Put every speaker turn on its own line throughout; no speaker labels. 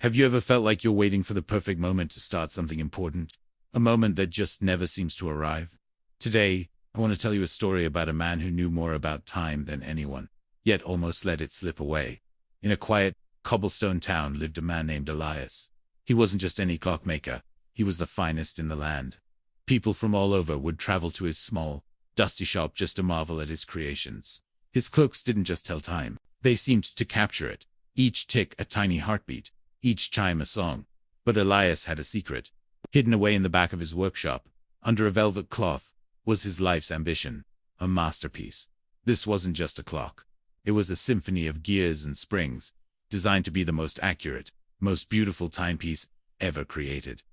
Have you ever felt like you're waiting for the perfect moment to start something important? A moment that just never seems to arrive? Today, I want to tell you a story about a man who knew more about time than anyone, yet almost let it slip away. In a quiet, cobblestone town lived a man named Elias. He wasn't just any clockmaker, he was the finest in the land. People from all over would travel to his small, dusty shop just to marvel at his creations. His clocks didn't just tell time, they seemed to capture it. Each tick a tiny heartbeat, each chime a song. But Elias had a secret. Hidden away in the back of his workshop, under a velvet cloth, was his life's ambition, a masterpiece. This wasn't just a clock. It was a symphony of gears and springs, designed to be the most accurate, most beautiful timepiece ever created.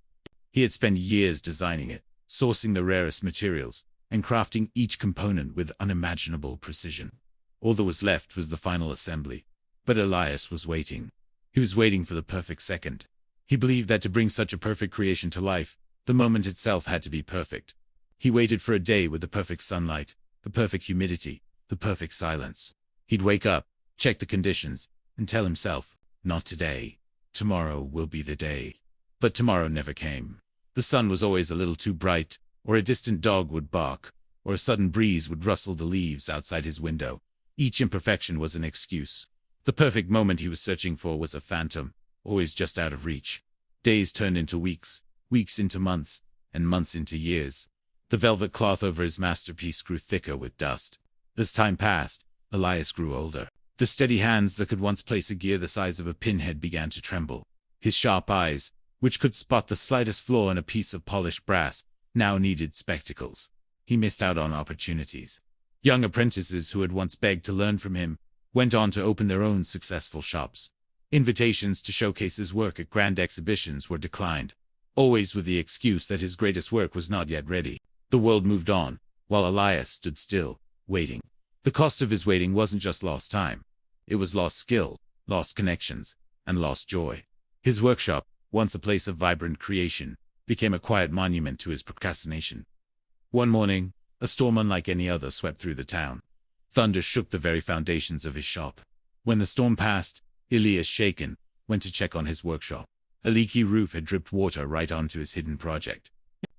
He had spent years designing it, sourcing the rarest materials, and crafting each component with unimaginable precision. All that was left was the final assembly. But Elias was waiting. He was waiting for the perfect second. He believed that to bring such a perfect creation to life, the moment itself had to be perfect. He waited for a day with the perfect sunlight, the perfect humidity, the perfect silence. He'd wake up, check the conditions, and tell himself, not today. Tomorrow will be the day. But tomorrow never came. The sun was always a little too bright, or a distant dog would bark, or a sudden breeze would rustle the leaves outside his window. Each imperfection was an excuse. The perfect moment he was searching for was a phantom, always just out of reach. Days turned into weeks, weeks into months, and months into years. The velvet cloth over his masterpiece grew thicker with dust. As time passed, Elias grew older. The steady hands that could once place a gear the size of a pinhead began to tremble. His sharp eyes, which could spot the slightest flaw in a piece of polished brass, now needed spectacles. He missed out on opportunities. Young apprentices who had once begged to learn from him went on to open their own successful shops. Invitations to showcase his work at grand exhibitions were declined, always with the excuse that his greatest work was not yet ready. The world moved on, while Elias stood still, waiting. The cost of his waiting wasn't just lost time. It was lost skill, lost connections, and lost joy. His workshop, once a place of vibrant creation, became a quiet monument to his procrastination. One morning, a storm unlike any other swept through the town. Thunder shook the very foundations of his shop. When the storm passed, Elias, shaken, went to check on his workshop. A leaky roof had dripped water right onto his hidden project.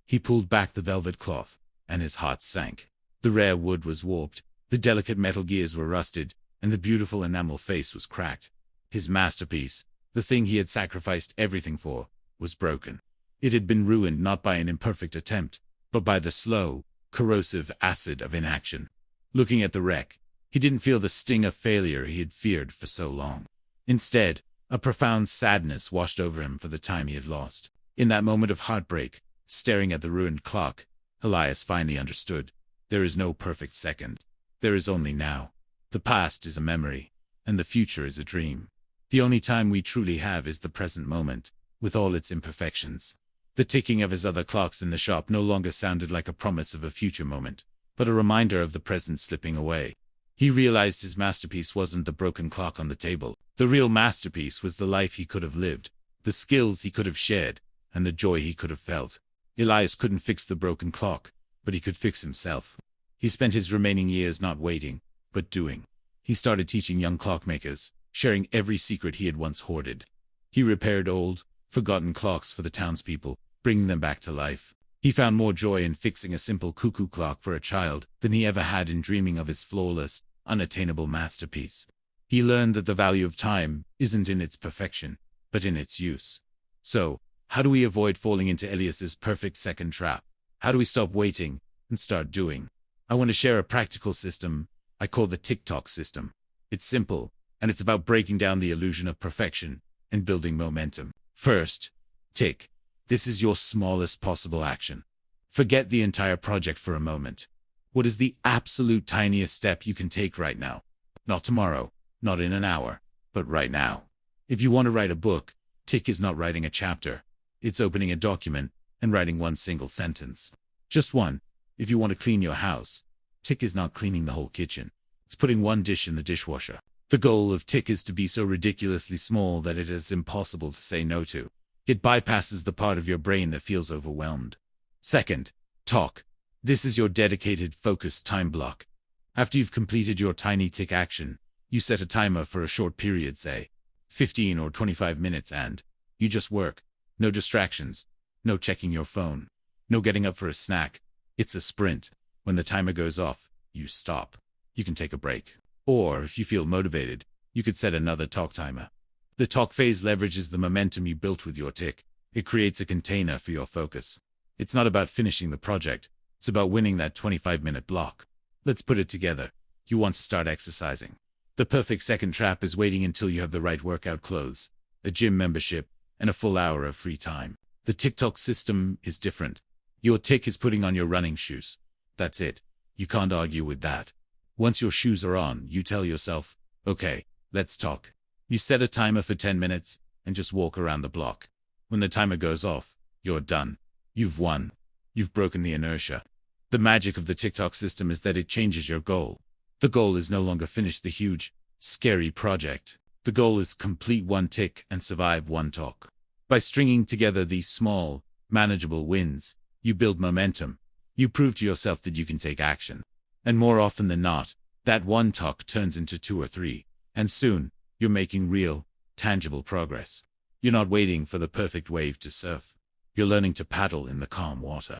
He pulled back the velvet cloth, and his heart sank. The rare wood was warped, the delicate metal gears were rusted, and the beautiful enamel face was cracked. His masterpiece, the thing he had sacrificed everything for, was broken. It had been ruined not by an imperfect attempt, but by the slow, corrosive acid of inaction. Looking at the wreck, he didn't feel the sting of failure he had feared for so long. Instead, a profound sadness washed over him for the time he had lost. In that moment of heartbreak, staring at the ruined clock, Elias finally understood. There is no perfect second. There is only now. The past is a memory, and the future is a dream. The only time we truly have is the present moment, with all its imperfections. The ticking of his other clocks in the shop no longer sounded like a promise of a future moment, but a reminder of the present slipping away. He realized his masterpiece wasn't the broken clock on the table. The real masterpiece was the life he could have lived, the skills he could have shared, and the joy he could have felt. Elias couldn't fix the broken clock, but he could fix himself. He spent his remaining years not waiting, but doing. He started teaching young clockmakers, sharing every secret he had once hoarded. He repaired old, forgotten clocks for the townspeople, bringing them back to life. He found more joy in fixing a simple cuckoo clock for a child than he ever had in dreaming of his flawless, unattainable masterpiece. He learned that the value of time isn't in its perfection, but in its use. So, how do we avoid falling into Elias's perfect second trap? How do we stop waiting and start doing? I want to share a practical system I call the TikTok system. It's simple, and it's about breaking down the illusion of perfection and building momentum. First, tick. This is your smallest possible action. Forget the entire project for a moment. What is the absolute tiniest step you can take right now? Not tomorrow, not in an hour, but right now. If you want to write a book, tick is not writing a chapter. It's opening a document and writing one single sentence. Just one. If you want to clean your house, tick is not cleaning the whole kitchen. It's putting one dish in the dishwasher. The goal of tick is to be so ridiculously small that it is impossible to say no to. It bypasses the part of your brain that feels overwhelmed. Second, talk. This is your dedicated, focused time block. After you've completed your tiny tick action, you set a timer for a short period, say 15 or 25 minutes, and You just work. No distractions. No checking your phone. No getting up for a snack. It's a sprint. When the timer goes off, you stop. You can take a break. Or, if you feel motivated, you could set another talk timer. The talk phase leverages the momentum you built with your tick. It creates a container for your focus. It's not about finishing the project. It's about winning that 25-minute block. Let's put it together. You want to start exercising. The perfect second trap is waiting until you have the right workout clothes, a gym membership, and a full hour of free time. The TikTok system is different. Your tick is putting on your running shoes. That's it. You can't argue with that. Once your shoes are on, you tell yourself, okay, let's talk. You set a timer for 10 minutes and just walk around the block. When the timer goes off, you're done. You've won. You've broken the inertia. The magic of the TikTok system is that it changes your goal. The goal is no longer finish the huge, scary project. The goal is complete one tick and survive one talk. By stringing together these small, manageable wins, you build momentum. You prove to yourself that you can take action. And more often than not, that one talk turns into 2 or 3. And soon, you're making real, tangible progress. You're not waiting for the perfect wave to surf. You're learning to paddle in the calm water.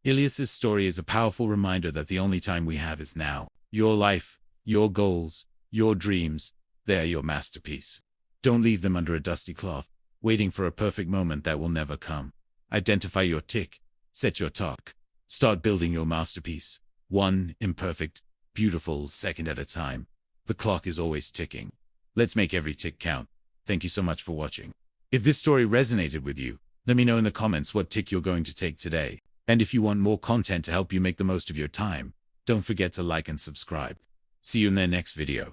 Ilias's story is a powerful reminder that the only time we have is now. Your life, your goals, your dreams, they're your masterpiece. Don't leave them under a dusty cloth, waiting for a perfect moment that will never come. Identify your tick, set your talk. Start building your masterpiece. One imperfect, beautiful second at a time. The clock is always ticking. Let's make every tick count. Thank you so much for watching. If this story resonated with you, let me know in the comments what tick you're going to take today. And if you want more content to help you make the most of your time, don't forget to like and subscribe. See you in the next video.